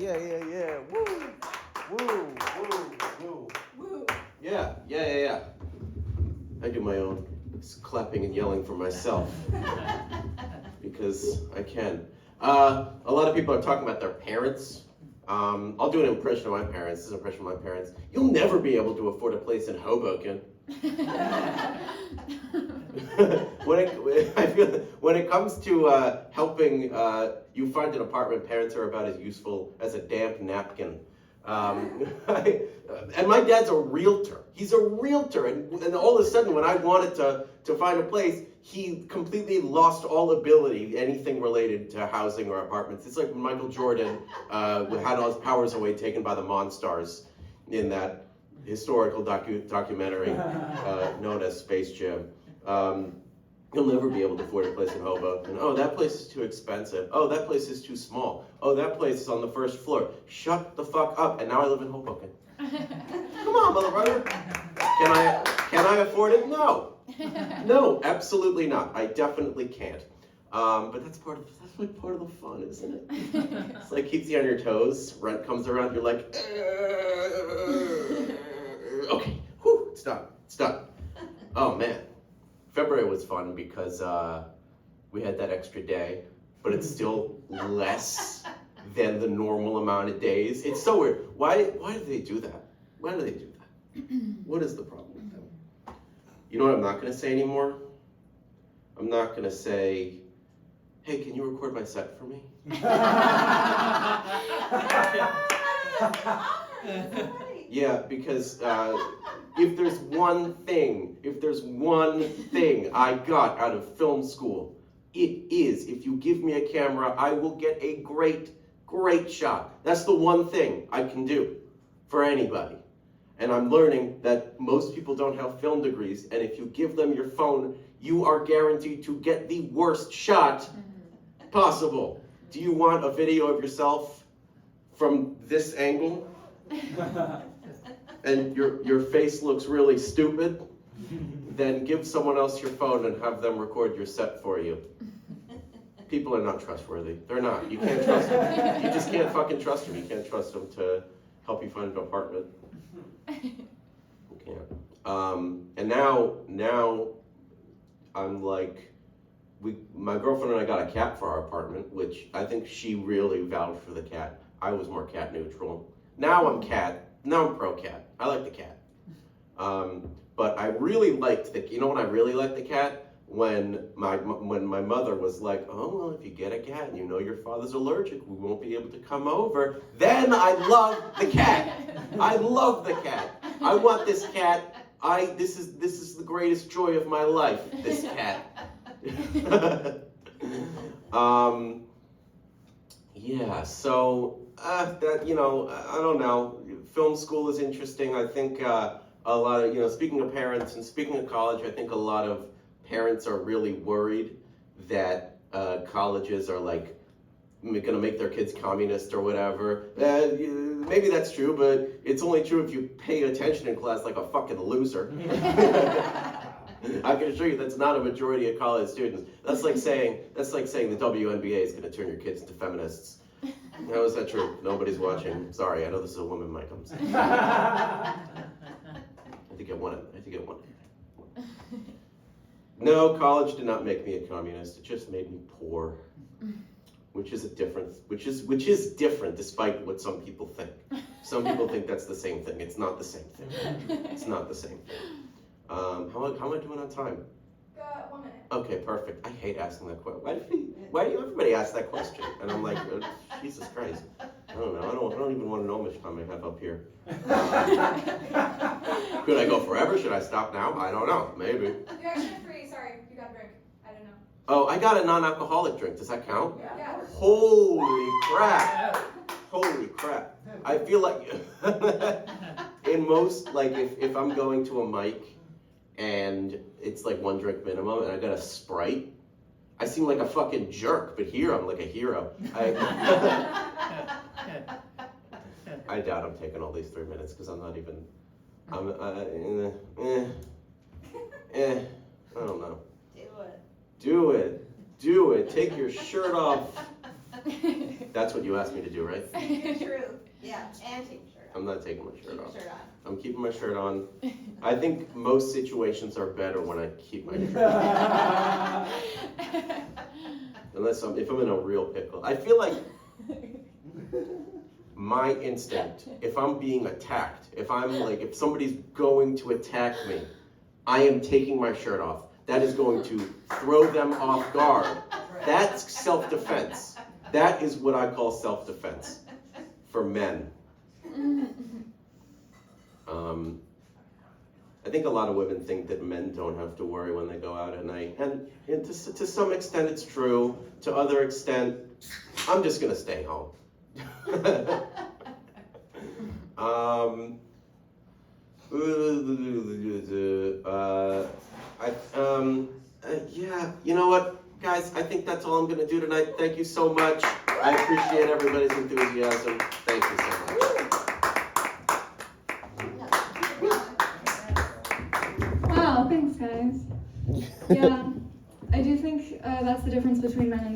Yeah. Woo. Woo. Yeah. I do my own clapping and yelling for myself because I can. A lot of people are talking about their parents. I'll do an impression of my parents. This is an impression of my parents. You'll never be able to afford a place in Hoboken. I feel when it comes to helping you find an apartment, parents are about as useful as a damp napkin. And my dad's a realtor. He's a realtor, and all of a sudden, when I wanted to find a place, he completely lost all ability, anything related to housing or apartments. It's like when Michael Jordan had all his powers away taken by the Monstars in that historical documentary known as Space Jam. You'll never be able to afford a place in Hoboken. Oh, that place is too expensive. Oh, that place is too small. Oh, that place is on the first floor. Shut the fuck up. And now I live in Hoboken. Come on, mother brother. Can I afford it? No. No, absolutely not. I definitely can't. But that's like part of the fun, isn't it? It's like keeps you on your toes. Rent comes around, you're like, okay, whew, it's done. Oh man. February was fun because we had that extra day, but it's still less than the normal amount of days. It's so weird. Why do they do that? Why do they do that? What is the problem with them? You know what I'm not going to say anymore? I'm not going to say, hey, can you record my set for me? Yeah, because if there's one thing I got out of film school, it is if you give me a camera, I will get a great shot. That's the one thing I can do for anybody. And I'm learning that most people don't have film degrees, and if you give them your phone, you are guaranteed to get the worst shot possible. Do you want a video of yourself from this angle? And your face looks really stupid? Then give someone else your phone and have them record your set for you. People are not trustworthy. They're not. You can't trust them. You just can't fucking trust them. You can't trust them to help you find an apartment. You can't. And now I'm like, my girlfriend and I got a cat for our apartment, which I think she really vouched for the cat. I was more cat neutral. Now I'm pro cat. I like the cat. But I really liked you know when I really liked the cat? When my mother was like, oh, well, if you get a cat and you know your father's allergic, we won't be able to come over. Then I love the cat. I love the cat. I want this cat. This is the greatest joy of my life, this cat. Yeah, so that, you know, I don't know. Film school is interesting. I think a lot of, you know, speaking of parents and speaking of college, I think a lot of parents are really worried that colleges are like going to make their kids communist or whatever. Maybe that's true, but it's only true if you pay attention in class like a fucking loser. I can assure you that's not a majority of college students. That's like saying the WNBA is going to turn your kids into feminists. How is that true? Nobody's watching. Sorry, I know this is a woman mic. I'm sorry. I think I won it. No, college did not make me a communist. It just made me poor, which is different, despite what some people think. Some people think that's the same thing. It's not the same thing. It's not the same thing. How am I doing on time? 1 minute. Okay, perfect. I hate asking that question. Why do everybody ask that question? And I'm like, Jesus Christ. I don't know. I don't even want to know how much time I have up here. Could I go forever? Should I stop now? I don't know. Maybe. You actually have 3. Sorry, you got a drink. I don't know. Oh, I got a non-alcoholic drink. Does that count? Yeah. Holy crap. Holy crap. I feel like in most, like if I'm going to a mic and it's like 1 drink minimum and I got a Sprite, I seem like a fucking jerk, but here I'm like a hero. I doubt I'm taking all these 3 minutes because I'm not even, I don't know. Do Do it. Take your shirt off. That's what you asked me to do, right? Speak your truth. Yeah, and take your shirt off. I'm not taking my Keep shirt your off. shirt on. I'm keeping my shirt on. I think most situations are better when I keep my shirt on. If I'm in a real pickle. I feel like my instinct, if I'm being attacked, if somebody's going to attack me, I am taking my shirt off. That is going to throw them off guard. That's self-defense. That is what I call self-defense for men. I think a lot of women think that men don't have to worry when they go out at night. And to some extent it's true. To other extent, I'm just gonna stay home. Yeah, you know what, guys, I think that's all I'm gonna do tonight. Thank you so much. I appreciate everybody's enthusiasm. Thank you so much. Wow, thanks guys. Yeah, I do think that's the difference between men and women.